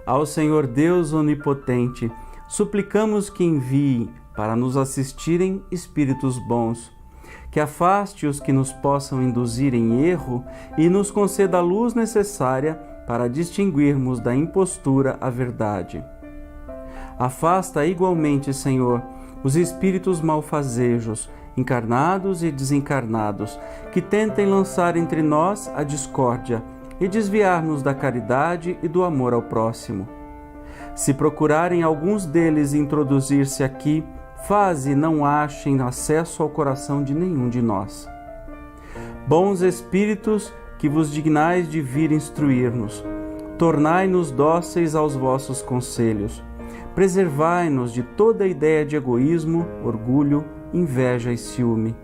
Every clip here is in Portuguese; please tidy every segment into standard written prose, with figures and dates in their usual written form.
Ao Senhor Deus Onipotente, suplicamos que envie para nos assistirem espíritos bons, que afaste os que nos possam induzir em erro e nos conceda a luz necessária para distinguirmos da impostura a verdade. Afasta igualmente, Senhor, os espíritos malfazejos, encarnados e desencarnados, que tentem lançar entre nós a discórdia e desviar-nos da caridade e do amor ao próximo. Se procurarem alguns deles introduzir-se aqui, faze não achem acesso ao coração de nenhum de nós. Bons espíritos, que vos dignais de vir instruir-nos, tornai-nos dóceis aos vossos conselhos, preservai-nos de toda ideia de egoísmo, orgulho, inveja e ciúme.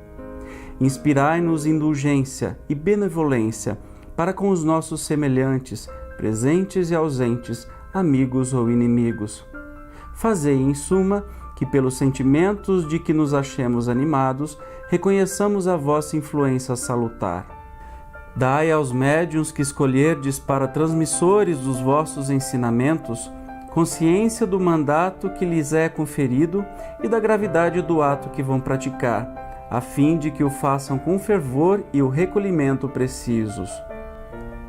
Inspirai-nos indulgência e benevolência para com os nossos semelhantes, presentes e ausentes, amigos ou inimigos. Fazei, em suma, que pelos sentimentos de que nos achemos animados, reconheçamos a vossa influência salutar. Dai aos médiuns que escolherdes para transmissores dos vossos ensinamentos consciência do mandato que lhes é conferido e da gravidade do ato que vão praticar, a fim de que o façam com fervor e o recolhimento precisos.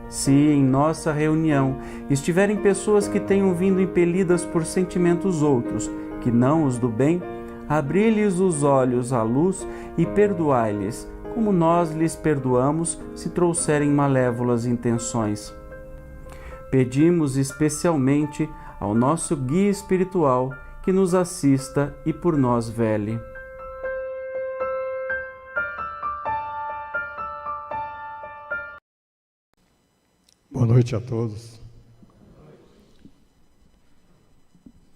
Se em nossa reunião estiverem pessoas que tenham vindo impelidas por sentimentos outros, que não os do bem, abri-lhes os olhos à luz e perdoai-lhes, como nós lhes perdoamos se trouxerem malévolas intenções. Pedimos especialmente ao nosso guia espiritual que nos assista e por nós vele. Boa noite a todos.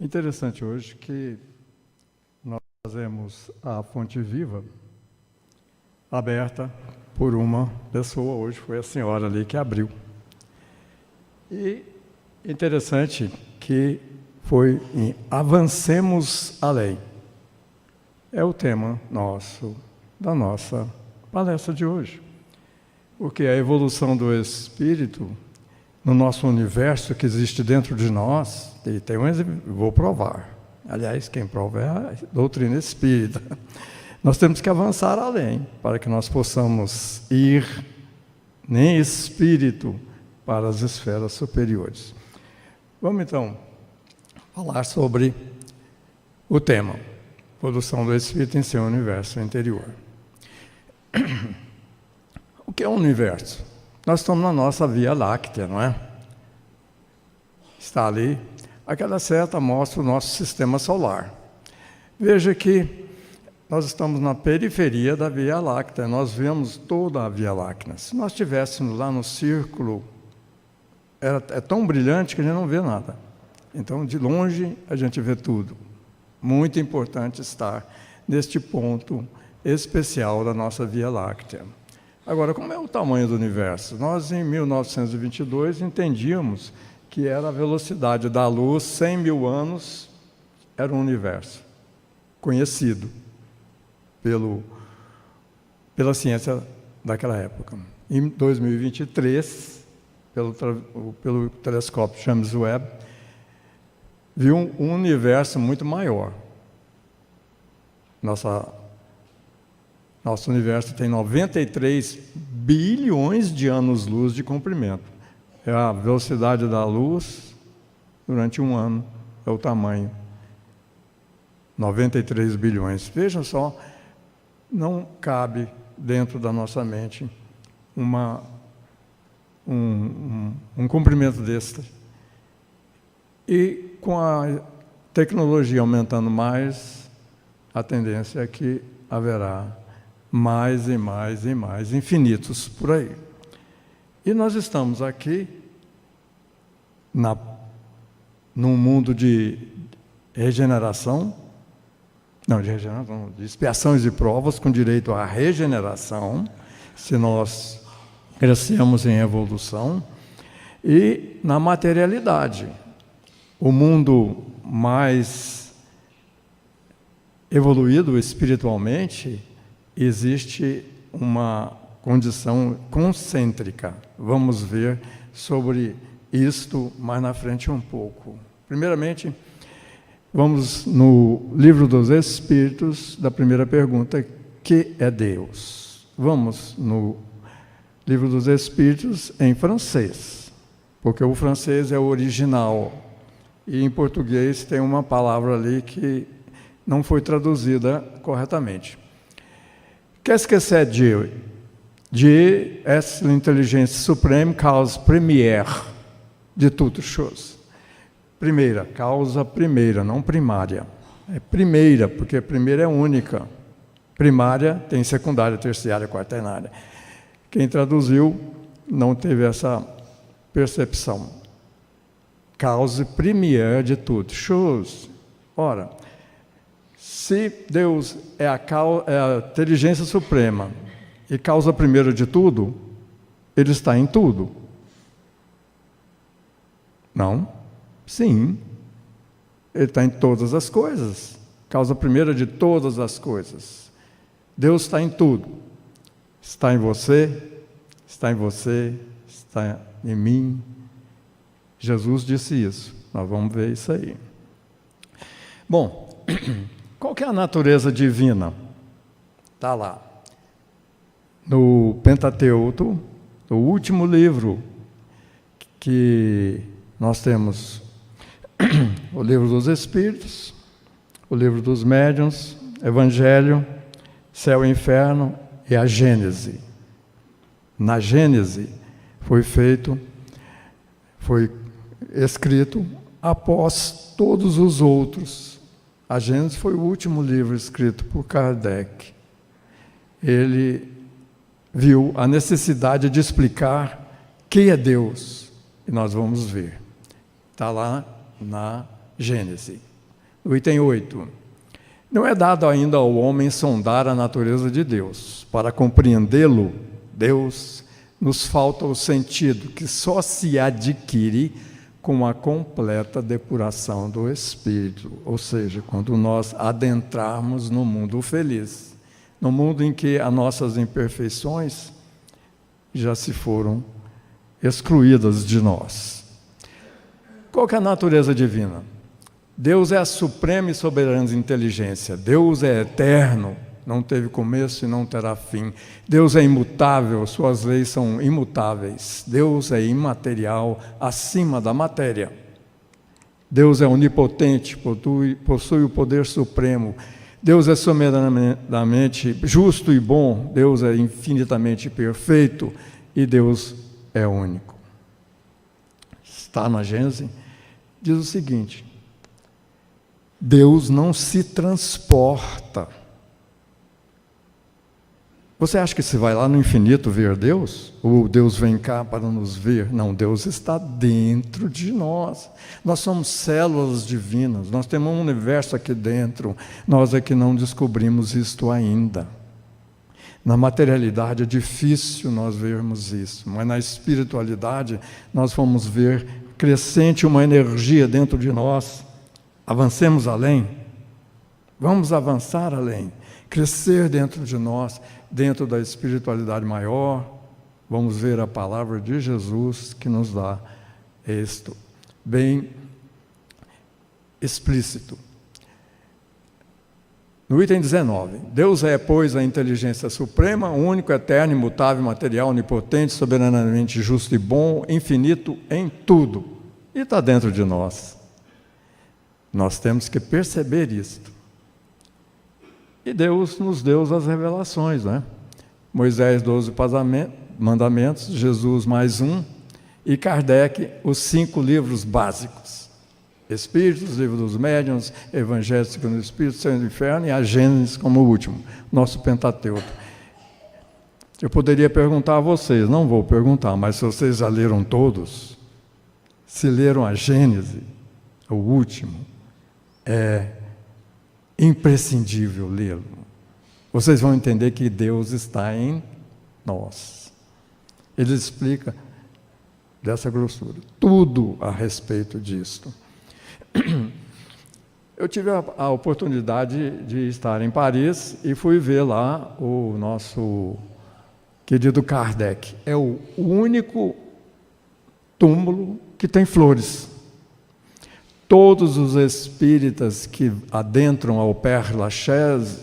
Interessante hoje que nós fazemos a Fonte Viva aberta por uma pessoa, hoje foi a senhora ali que abriu. E interessante que foi em Avancemos Além. É o tema da nossa palestra de hoje. Porque a evolução do espírito no nosso universo que existe dentro de nós, vou provar. Aliás, quem prova é a doutrina espírita. Nós temos que avançar além, para que nós possamos ir em espírito para as esferas superiores. Vamos então falar sobre o tema, evolução do espírito em seu universo interior. O que é o universo? Nós estamos na nossa Via Láctea, não é? Está ali. Aquela seta mostra o nosso sistema solar. Veja que nós estamos na periferia da Via Láctea. Nós vemos toda a Via Láctea. Se nós estivéssemos lá no círculo, é tão brilhante que a gente não vê nada. Então, de longe, a gente vê tudo. Muito importante estar neste ponto especial da nossa Via Láctea. Agora, como é o tamanho do universo? Nós, em 1922, entendíamos que era a velocidade da luz, 100 mil anos, era um universo conhecido pela ciência daquela época. Em 2023, pelo telescópio James Webb, viu um universo muito maior. Nosso universo tem 93 bilhões de anos-luz de comprimento. É a velocidade da luz durante um ano, é o tamanho. 93 bilhões. Vejam só, não cabe dentro da nossa mente um comprimento deste. E com a tecnologia aumentando mais, a tendência é que haverá mais e mais e mais, infinitos por aí. E nós estamos aqui num mundo de regeneração, de expiações e provas com direito à regeneração, se nós crescemos em evolução, e na materialidade. O mundo mais evoluído espiritualmente, existe uma condição concêntrica. Vamos ver sobre isto mais na frente um pouco. Primeiramente, vamos no Livro dos Espíritos, da primeira pergunta, que é Deus? Vamos no Livro dos Espíritos em francês, porque o francês é o original, e em português tem uma palavra ali que não foi traduzida corretamente. Qu'est-ce que c'est Dieu? Dieu est l'intelligence suprême, cause première de toutes choses. Primeira, causa primeira, não primária. É primeira, porque a primeira é única. Primária tem secundária, terciária, quaternária. Quem traduziu não teve essa percepção. Cause première de toutes choses. Ora, se Deus é a inteligência suprema e causa primeira de tudo, Ele está em tudo. Não? Sim. Ele está em todas as coisas. Causa primeira de todas as coisas. Deus está em tudo. Está em você, está em você, está em mim. Jesus disse isso. Nós vamos ver isso aí. Bom, qual que é a natureza divina? Está lá. No Pentateuco, o último livro que nós temos, o Livro dos Espíritos, o Livro dos Médiuns, Evangelho, Céu e Inferno e a Gênese. Na Gênese foi escrito após todos os outros. A Gênese foi o último livro escrito por Kardec. Ele viu a necessidade de explicar quem é Deus, e nós vamos ver. Está lá na Gênese. No item 8. Não é dado ainda ao homem sondar a natureza de Deus. Para compreendê-lo, Deus, nos falta o sentido que só se adquire com a completa depuração do espírito, ou seja, quando nós adentrarmos no mundo feliz, no mundo em que as nossas imperfeições já se foram excluídas de nós. Qual que é a natureza divina? Deus é a suprema e soberana inteligência. Deus é eterno, não teve começo e não terá fim. Deus é imutável, suas leis são imutáveis. Deus é imaterial, acima da matéria. Deus é onipotente, possui o poder supremo. Deus é soberanamente justo e bom. Deus é infinitamente perfeito e Deus é único. Está na Gênese, diz o seguinte: Deus não se transporta. Você acha que você vai lá no infinito ver Deus? Ou Deus vem cá para nos ver? Não, Deus está dentro de nós. Nós somos células divinas, nós temos um universo aqui dentro. Nós é que não descobrimos isto ainda. Na materialidade é difícil nós vermos isso, mas na espiritualidade nós vamos ver crescente uma energia dentro de nós. Avancemos além. Vamos avançar além. Crescer dentro de nós, dentro da espiritualidade maior. Vamos ver a palavra de Jesus que nos dá isto bem explícito. No item 19, Deus é, pois, a inteligência suprema, único, eterno, imutável, material, onipotente, soberanamente justo e bom, infinito em tudo. E está dentro de nós. Nós temos que perceber isto. E Deus nos deu as revelações, né? Moisés, 12 mandamentos, Jesus mais um, e Kardec, os 5 livros básicos. Espíritos, Livro dos Médiuns, Evangelho segundo o Espírito, Céu e Inferno, e a Gênesis como o último, nosso Pentateuco. Eu poderia perguntar a vocês, não vou perguntar, mas se vocês já leram todos, se leram a Gênesis, o último, é imprescindível lê-lo. Vocês vão entender que Deus está em nós. Ele explica dessa grossura tudo a respeito disto. Eu tive a oportunidade de estar em Paris e fui ver lá o nosso querido Kardec. É o único túmulo que tem flores. Todos os espíritas que adentram ao Père Lachaise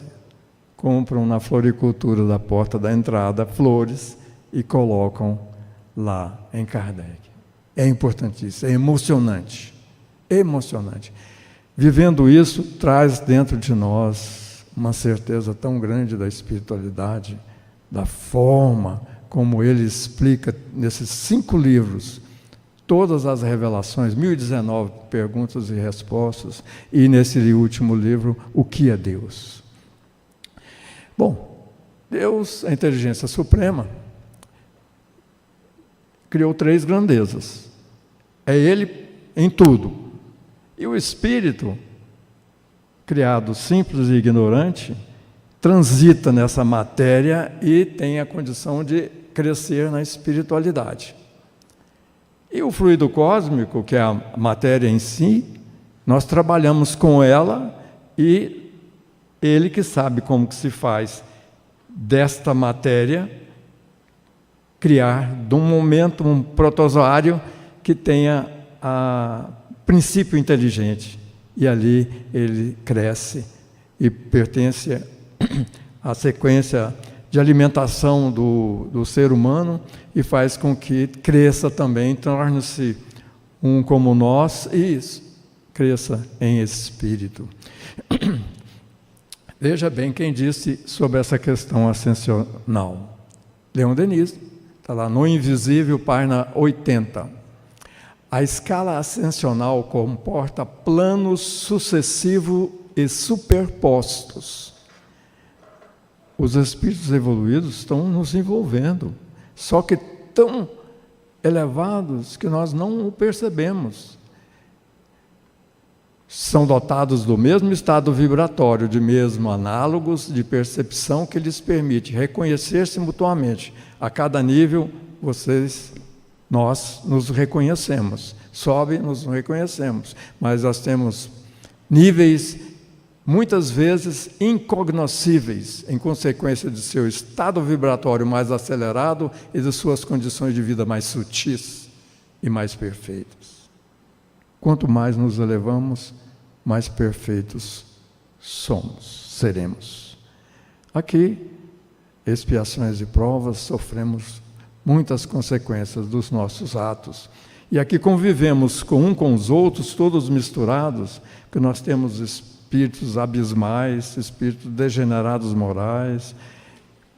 compram na floricultura da porta da entrada flores e colocam lá em Kardec. É importantíssimo, é emocionante. Emocionante. Vivendo isso, traz dentro de nós uma certeza tão grande da espiritualidade, da forma como ele explica nesses 5 livros, todas as revelações, 1019 perguntas e respostas, e nesse último livro, o que é Deus? Bom, Deus, a inteligência suprema, criou 3 grandezas. É Ele em tudo. E o Espírito, criado simples e ignorante, transita nessa matéria e tem a condição de crescer na espiritualidade. E o fluido cósmico, que é a matéria em si, nós trabalhamos com ela e ele que sabe como que se faz desta matéria criar, de um momento, um protozoário que tenha princípio inteligente. E ali ele cresce e pertence à sequência de alimentação do ser humano e faz com que cresça também, torne-se um como nós e cresça em espírito. Veja bem quem disse sobre essa questão ascensional. Leon Denis, está lá no Invisível, página 80. A escala ascensional comporta planos sucessivos e superpostos. Os espíritos evoluídos estão nos envolvendo, só que tão elevados que nós não o percebemos. São dotados do mesmo estado vibratório, de mesmo análogos de percepção que lhes permite reconhecer-se mutuamente. A cada nível, nós nos reconhecemos. Sobe, nos reconhecemos. Mas nós temos níveis, muitas vezes, incognoscíveis, em consequência de seu estado vibratório mais acelerado e de suas condições de vida mais sutis e mais perfeitas. Quanto mais nos elevamos, mais perfeitos seremos. Aqui, expiações e provas, sofremos muitas consequências dos nossos atos. E aqui convivemos com os outros, todos misturados, porque nós temos espíritos abismais, espíritos degenerados morais,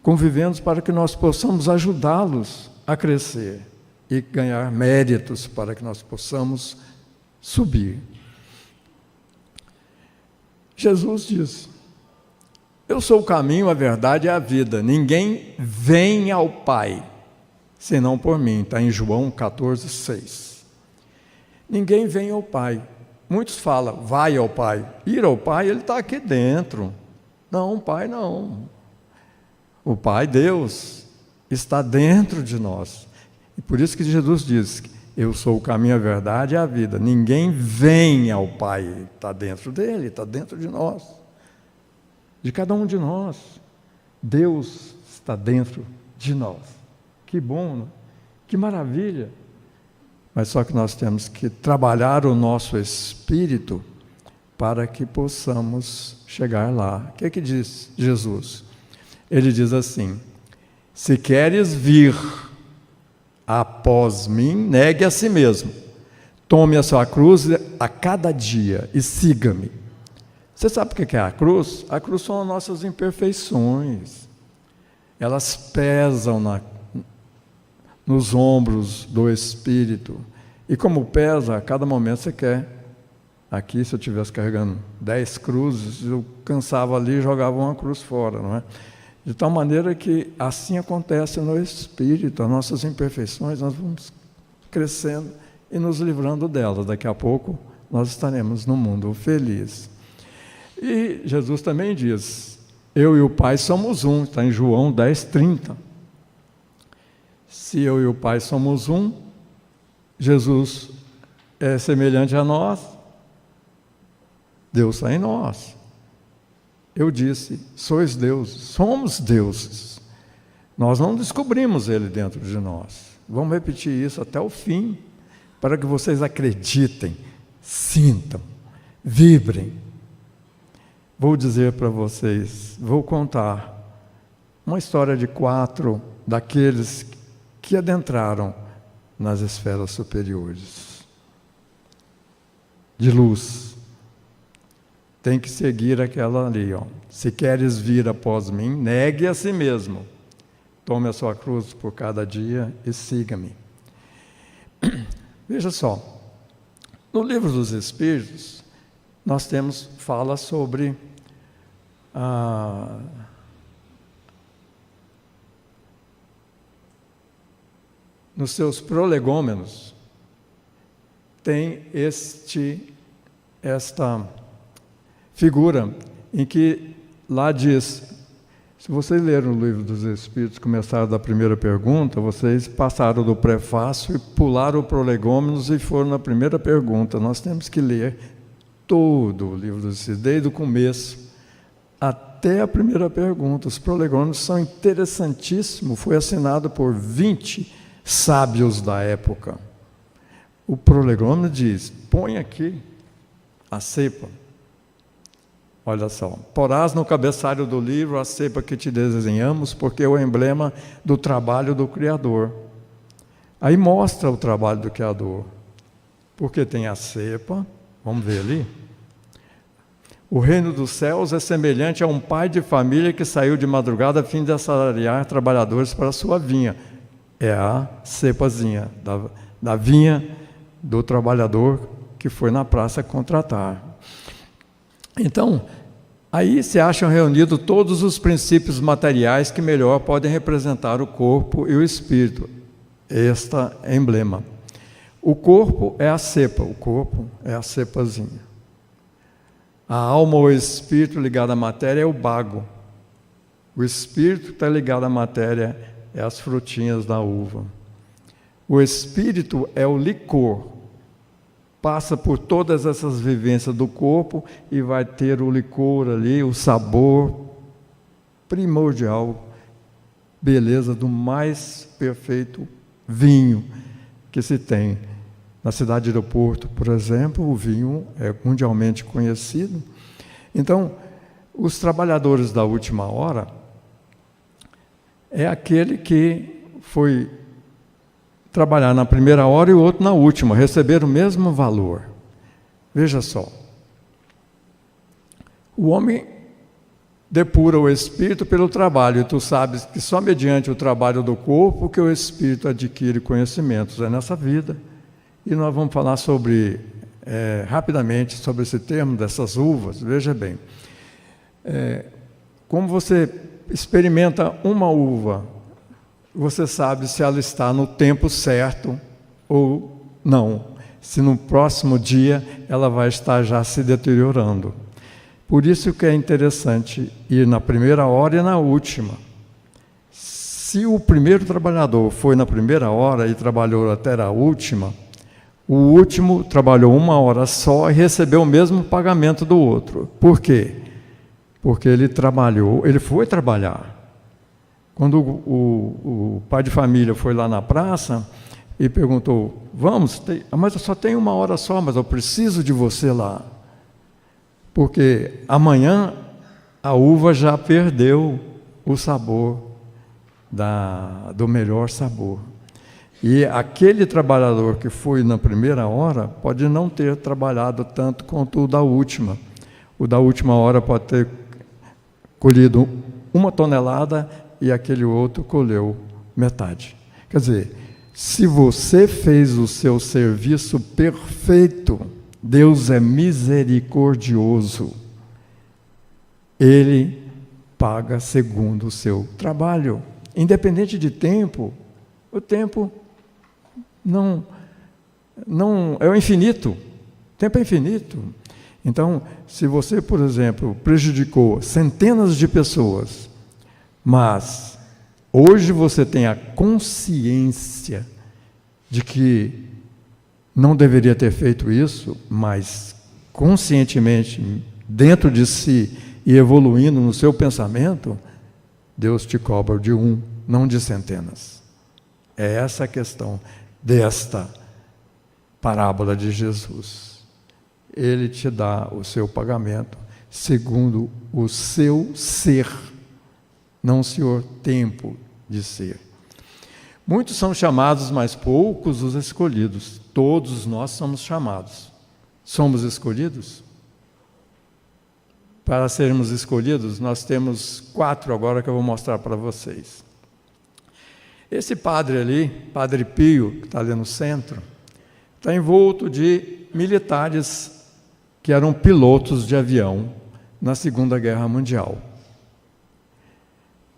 convivemos para que nós possamos ajudá-los a crescer e ganhar méritos para que nós possamos subir. Jesus disse: eu sou o caminho, a verdade e a vida. Ninguém vem ao Pai senão por mim. Está em João 14:6. Ninguém vem ao Pai. Muitos falam, vai ao Pai. Ir ao Pai, Ele está aqui dentro. Não, o Pai não. O Pai, Deus, está dentro de nós. E por isso que Jesus diz: eu sou o caminho, a verdade e a vida. Ninguém vem ao Pai. Está dentro dele, está dentro de nós. De cada um de nós. Deus está dentro de nós. Que bom, né? Que maravilha. Mas só que nós temos que trabalhar o nosso espírito para que possamos chegar lá. O que diz Jesus? Ele diz assim: se queres vir após mim, negue a si mesmo. Tome a sua cruz a cada dia e siga-me. Você sabe o que é a cruz? A cruz são as nossas imperfeições. Elas pesam nos ombros do espírito. E como pesa, a cada momento você quer. Aqui, se eu estivesse carregando 10 cruzes, eu cansava ali e jogava uma cruz fora, não é? De tal maneira que assim acontece no espírito, as nossas imperfeições, nós vamos crescendo e nos livrando delas. Daqui a pouco nós estaremos no mundo feliz. E Jesus também diz: eu e o Pai somos um, está em João 10:30. Se eu e o Pai somos um, Jesus é semelhante a nós, Deus está em nós. Eu disse, sois deuses, somos deuses. Nós não descobrimos Ele dentro de nós. Vamos repetir isso até o fim, para que vocês acreditem, sintam, vibrem. Vou dizer para vocês, vou contar uma história de 4 daqueles que adentraram nas esferas superiores. De luz. Tem que seguir aquela ali, ó. Se queres vir após mim, negue a si mesmo. Tome a sua cruz por cada dia e siga-me. Veja só, no Livro dos Espíritos, nós temos fala sobre nos seus prolegômenos, tem esta figura em que lá diz, se vocês leram o Livro dos Espíritos, começaram da primeira pergunta, vocês passaram do prefácio e pularam o prolegômenos e foram na primeira pergunta. Nós temos que ler todo o Livro dos Espíritos, desde o começo até a primeira pergunta. Os prolegômenos são interessantíssimos, foi assinado por 20 sábios da época. O prolegômeno diz, põe aqui a cepa. Olha só, porás no cabeçalho do livro a cepa que te desenhamos, porque é o emblema do trabalho do Criador. Aí mostra o trabalho do Criador, porque tem a cepa, vamos ver ali. O reino dos céus é semelhante a um pai de família que saiu de madrugada a fim de assalariar trabalhadores para a sua vinha. É a cepazinha da vinha do trabalhador que foi na praça contratar. Então, aí se acham reunidos todos os princípios materiais que melhor podem representar o corpo e o espírito. Este é emblema. O corpo é a cepa, o corpo é a cepazinha. A alma ou espírito ligado à matéria é o bago. O espírito está ligado à matéria, é as frutinhas da uva. O espírito é o licor. Passa por todas essas vivências do corpo e vai ter o licor ali, o sabor primordial, beleza do mais perfeito vinho que se tem. Na cidade do Porto, por exemplo, o vinho é mundialmente conhecido. Então, os trabalhadores da última hora é aquele que foi trabalhar na primeira hora e o outro na última, receber o mesmo valor. Veja só. O homem depura o espírito pelo trabalho, e tu sabes que só mediante o trabalho do corpo que o espírito adquire conhecimentos. É nessa vida. E nós vamos falar sobre, rapidamente, sobre esse termo dessas uvas. Veja bem, como você experimenta uma uva, você sabe se ela está no tempo certo ou não. Se no próximo dia ela vai estar já se deteriorando. Por isso que é interessante ir na primeira hora e na última. Se o primeiro trabalhador foi na primeira hora e trabalhou até a última, o último trabalhou 1 hora só e recebeu o mesmo pagamento do outro. Por quê? Porque ele trabalhou, ele foi trabalhar. Quando o pai de família foi lá na praça e perguntou, vamos, mas eu só tenho 1 hora só, mas eu preciso de você lá. Porque amanhã a uva já perdeu o sabor do melhor sabor. E aquele trabalhador que foi na primeira hora pode não ter trabalhado tanto quanto o da última. O da última hora pode ter colhido 1 tonelada e aquele outro colheu metade. Quer dizer, se você fez o seu serviço perfeito, Deus é misericordioso. Ele paga segundo o seu trabalho. Independente de tempo, o tempo não é o infinito. O tempo é infinito. Então, se você, por exemplo, prejudicou centenas de pessoas, mas hoje você tem a consciência de que não deveria ter feito isso, mas conscientemente, dentro de si e evoluindo no seu pensamento, Deus te cobra de 1, não de centenas. É essa a questão parábola de Jesus. Ele te dá o seu pagamento segundo o seu ser, não o seu tempo de ser. Muitos são chamados, mas poucos os escolhidos. Todos nós somos chamados. Somos escolhidos? Para sermos escolhidos, nós temos 4 agora que eu vou mostrar para vocês. Esse padre ali, Padre Pio, que está ali no centro, está envolto de militares que eram pilotos de avião na Segunda Guerra Mundial.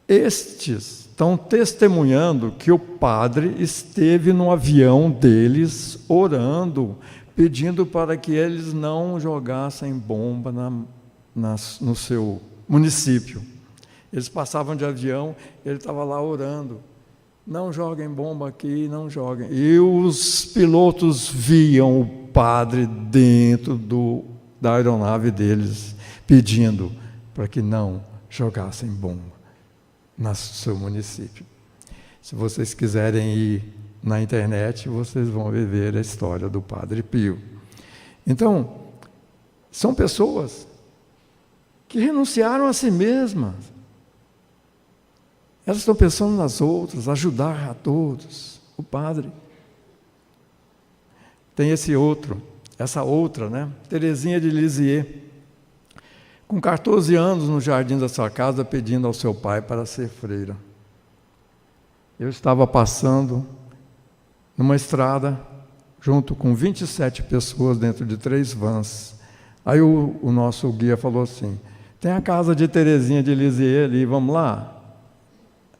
Estes estão testemunhando que o padre esteve no avião deles, orando, pedindo para que eles não jogassem bomba no seu município. Eles passavam de avião, ele estava lá orando. Não joguem bomba aqui, não joguem. E os pilotos viam o padre dentro da aeronave deles, pedindo para que não jogassem bomba no seu município. Se vocês quiserem ir na internet, vocês vão ver a história do Padre Pio. Então, são pessoas que renunciaram a si mesmas. Elas estão pensando nas outras, ajudar a todos. O padre. Tem essa outra, né? Teresinha de Lisieux, com 14 anos no jardim da sua casa, pedindo ao seu pai para ser freira. Eu estava passando numa estrada, junto com 27 pessoas dentro de 3 vans. Aí o nosso guia falou assim: tem a casa de Teresinha de Lisieux ali, vamos lá?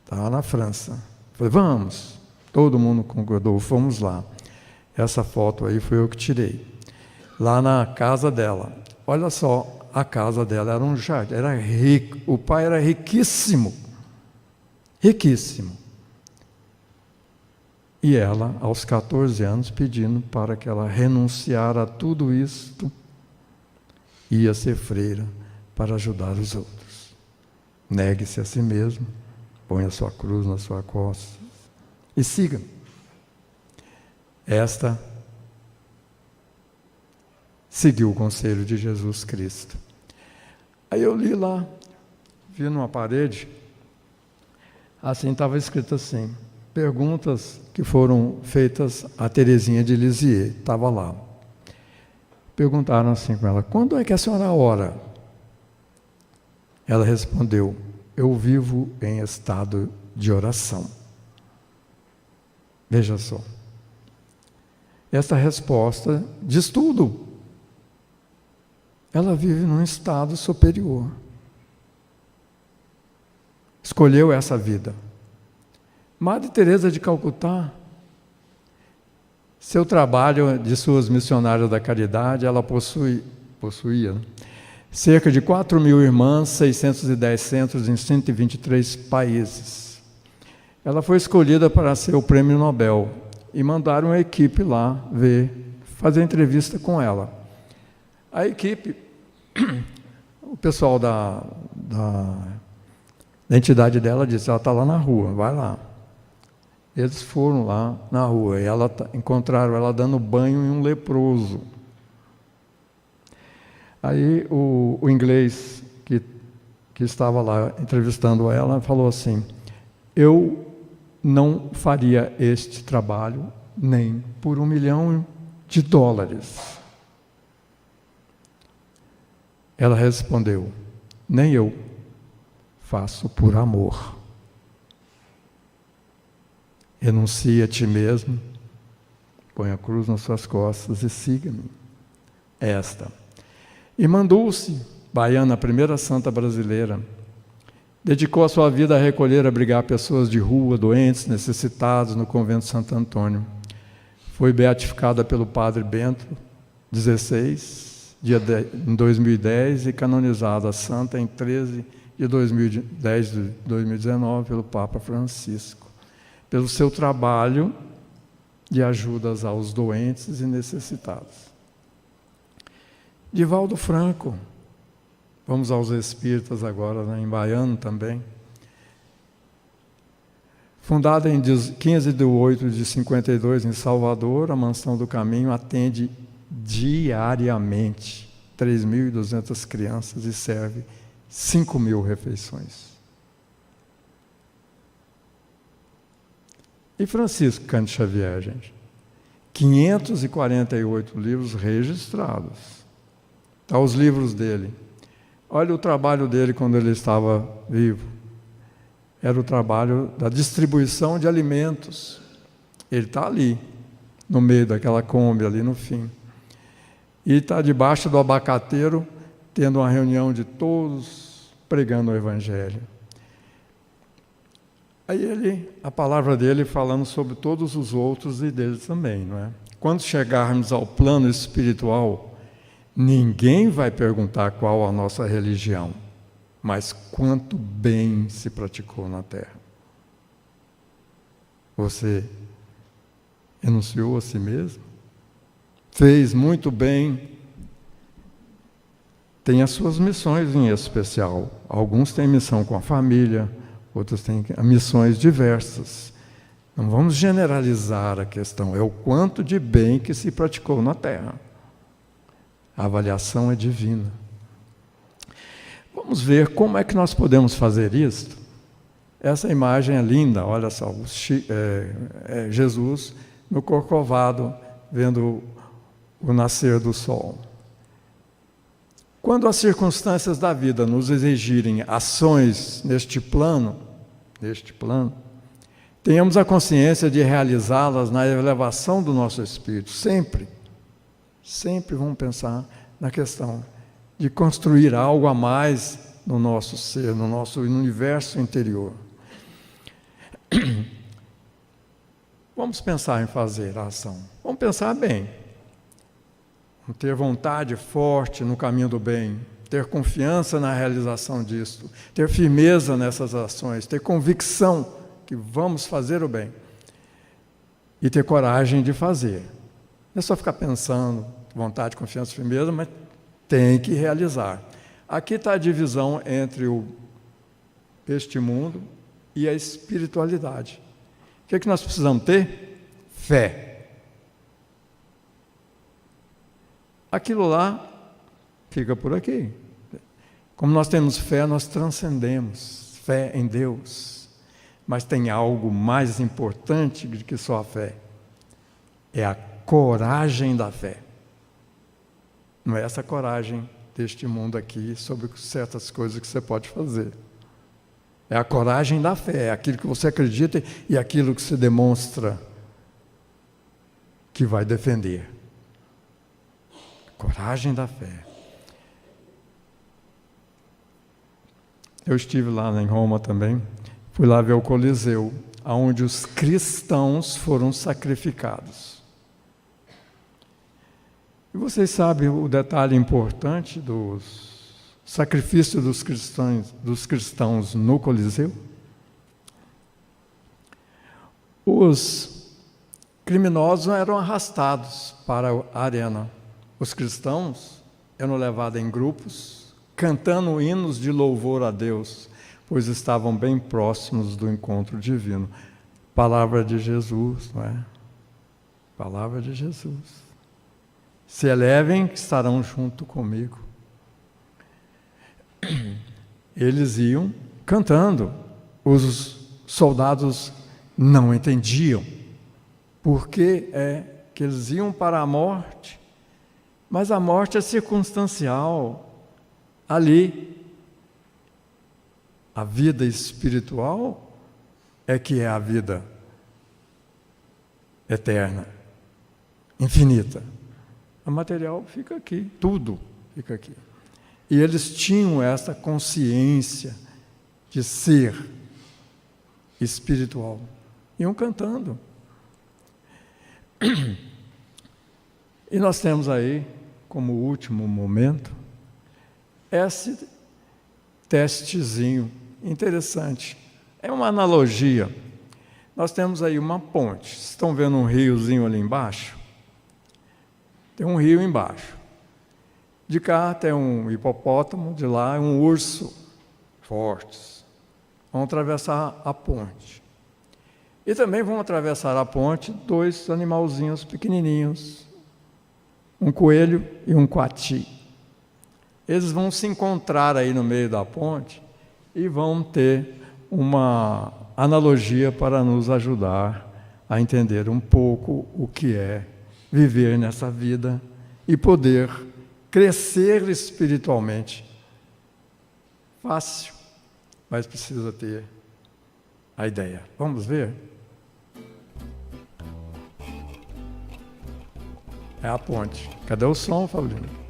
Estava na França. Falei, vamos. Todo mundo concordou, fomos lá. Essa foto aí foi eu que tirei. Lá na casa dela. Olha só, a casa dela era um jardim, era rico. O pai era riquíssimo. Riquíssimo. E ela, aos 14 anos, pedindo para que ela renunciara a tudo isto, ia ser freira para ajudar os outros. Negue-se a si mesmo. Põe a sua cruz na sua costa e siga. Esta seguiu o conselho de Jesus Cristo. Aí eu li lá, vi numa parede, assim estava escrito assim, perguntas que foram feitas a Teresinha de Lisieux, estava lá. Perguntaram assim com ela, quando é que a senhora ora? Ela respondeu, eu vivo em estado de oração. Veja só. Essa resposta diz tudo. Ela vive num estado superior. Escolheu essa vida. Madre Teresa de Calcutá, seu trabalho de suas missionárias da caridade, ela possuía cerca de 4.000 irmãs, 610 centros em 123 países. Ela foi escolhida para ser o Prêmio Nobel e mandaram uma equipe lá fazer entrevista com ela. A equipe, o pessoal da entidade dela disse, ela está lá na rua, vai lá. Eles foram lá na rua e encontraram ela dando banho em um leproso. Aí o inglês que estava lá entrevistando ela falou assim, eu não faria este trabalho nem por $1 milhão. Ela respondeu, nem eu faço por amor. Renuncie a ti mesmo, põe a cruz nas suas costas e siga-me. Irmã Dulce, baiana, a primeira santa brasileira, dedicou a sua vida a recolher e abrigar pessoas de rua, doentes, necessitados, no convento Santo Antônio. Foi beatificada pelo padre Bento XVI, em 2010, e canonizada santa em 13 de 2019 pelo Papa Francisco, pelo seu trabalho de ajudas aos doentes e necessitados. Divaldo Franco, vamos aos espíritas agora, né, em baiano também, Fundada em 15 de 8 de 52 em Salvador, a Mansão do Caminho atende diariamente 3.200 crianças e serve 5.000 refeições. E Francisco Cândido Xavier, gente? 548 livros registrados. Tá os livros dele. Olha o trabalho dele quando ele estava vivo. Era o trabalho da distribuição de alimentos. Ele está ali, no meio daquela Kombi, ali no fim. E está debaixo do abacateiro, tendo uma reunião de todos, pregando o Evangelho. Aí a palavra dele falando sobre todos os outros e dele também, não é? Quando chegarmos ao plano espiritual, ninguém vai perguntar qual a nossa religião, mas quanto bem se praticou na Terra. Você renunciou a si mesmo? Fez muito bem? Tem as suas missões em especial. Alguns têm missão com a família, outros têm missões diversas. Não vamos generalizar a questão, é o quanto de bem que se praticou na Terra. A avaliação é divina. Vamos ver como é que nós podemos fazer isso. Essa imagem é linda, olha só, Jesus no Corcovado, vendo o nascer do sol. Quando as circunstâncias da vida nos exigirem ações neste plano, tenhamos a consciência de realizá-las na elevação do nosso espírito, sempre vamos pensar na questão de construir algo a mais no nosso ser, no nosso universo interior. Vamos pensar em fazer a ação, vamos pensar bem, vamos ter vontade forte no caminho do bem, ter confiança na realização disso, ter firmeza nessas ações, ter convicção que vamos fazer o bem e ter coragem de fazer. Não é só ficar pensando, vontade, confiança, firmeza, mas tem que realizar. Aqui está a divisão entre este mundo e a espiritualidade. O que nós precisamos ter? Fé. Aquilo lá fica por aqui. Como nós temos fé, nós transcendemos. Fé em Deus. Mas tem algo mais importante do que só a fé. É a coragem da fé. Não é essa coragem deste mundo aqui sobre certas coisas que você pode fazer. É a coragem da fé, é aquilo que você acredita e aquilo que se demonstra que vai defender. Coragem da fé. Eu estive lá em Roma também, fui lá ver o Coliseu, onde os cristãos foram sacrificados. E vocês sabem o detalhe importante dos sacrifícios dos cristãos no Coliseu? Os criminosos eram arrastados para a arena. Os cristãos eram levados em grupos, cantando hinos de louvor a Deus, pois estavam bem próximos do encontro divino. Palavra de Jesus, não é? Palavra de Jesus. Se elevem, que estarão junto comigo. Eles iam cantando. Os soldados não entendiam por que é que eles iam para a morte, mas a morte é circunstancial. Ali, a vida espiritual é que é a vida eterna, infinita. A material fica aqui, tudo fica aqui. E eles tinham essa consciência de ser espiritual. Iam cantando. E nós temos aí, como último momento, esse testezinho interessante. É uma analogia. Nós temos aí uma ponte. Vocês estão vendo um riozinho ali embaixo? Tem um rio embaixo. De cá tem um hipopótamo, de lá um urso fortes. Vão atravessar a ponte. E também vão atravessar a ponte 2 animalzinhos pequenininhos, um coelho e um coati. Eles vão se encontrar aí no meio da ponte e vão ter uma analogia para nos ajudar a entender um pouco o que é viver nessa vida e poder crescer espiritualmente. Fácil, mas precisa ter a ideia. Vamos ver? É a ponte. Cadê o som, Fabrício?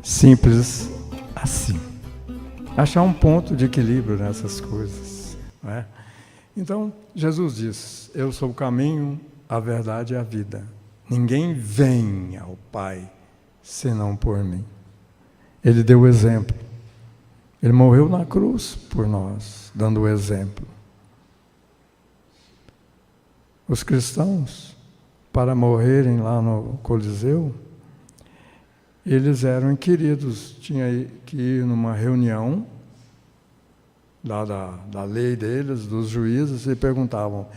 Simples assim. Achar um ponto de equilíbrio nessas coisas, não é? Então, Jesus diz: eu sou o caminho, a verdade e a vida. Ninguém vem ao Pai senão por mim. Ele deu o exemplo. Ele morreu na cruz por nós, dando o exemplo. Os cristãos, para morrerem lá no Coliseu, eles eram inquiridos, tinha que ir numa reunião lá da lei deles, dos juízes, e perguntavam: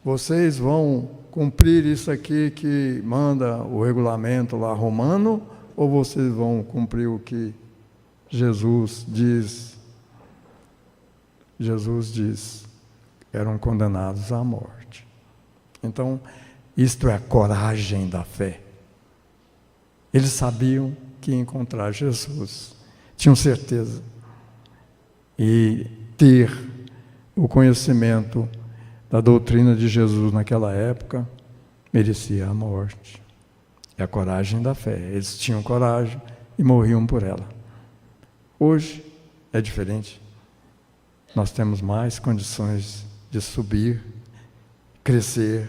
vocês vão cumprir isso aqui que manda o regulamento lá romano, ou vocês vão cumprir o que Jesus diz? Jesus diz: eram condenados à morte. Então, isto é a coragem da fé. Eles sabiam que ia encontrar Jesus, tinham certeza. E ter o conhecimento da doutrina de Jesus naquela época merecia a morte. É a coragem da fé. Eles tinham coragem e morriam por ela. Hoje é diferente. Nós temos mais condições de subir, crescer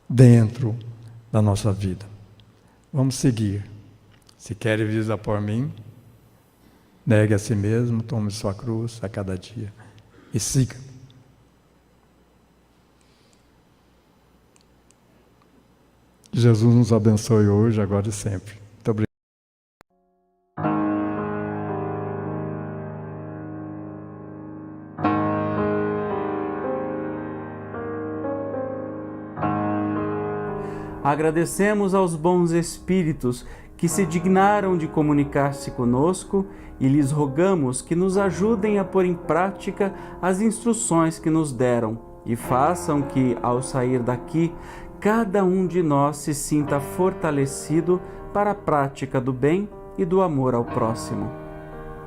dentro da nossa vida. Vamos seguir. Se quer vir após mim, negue a si mesmo, tome sua cruz a cada dia e siga. Jesus nos abençoe hoje, agora e sempre. Muito obrigado. Agradecemos aos bons espíritos que se dignaram de comunicar-se conosco e lhes rogamos que nos ajudem a pôr em prática as instruções que nos deram e façam que, ao sair daqui, cada um de nós se sinta fortalecido para a prática do bem e do amor ao próximo.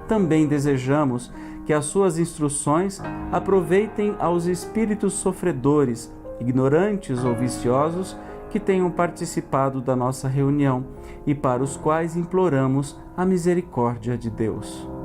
Também desejamos que as suas instruções aproveitem aos espíritos sofredores, ignorantes ou viciosos, que tenham participado da nossa reunião e para os quais imploramos a misericórdia de Deus.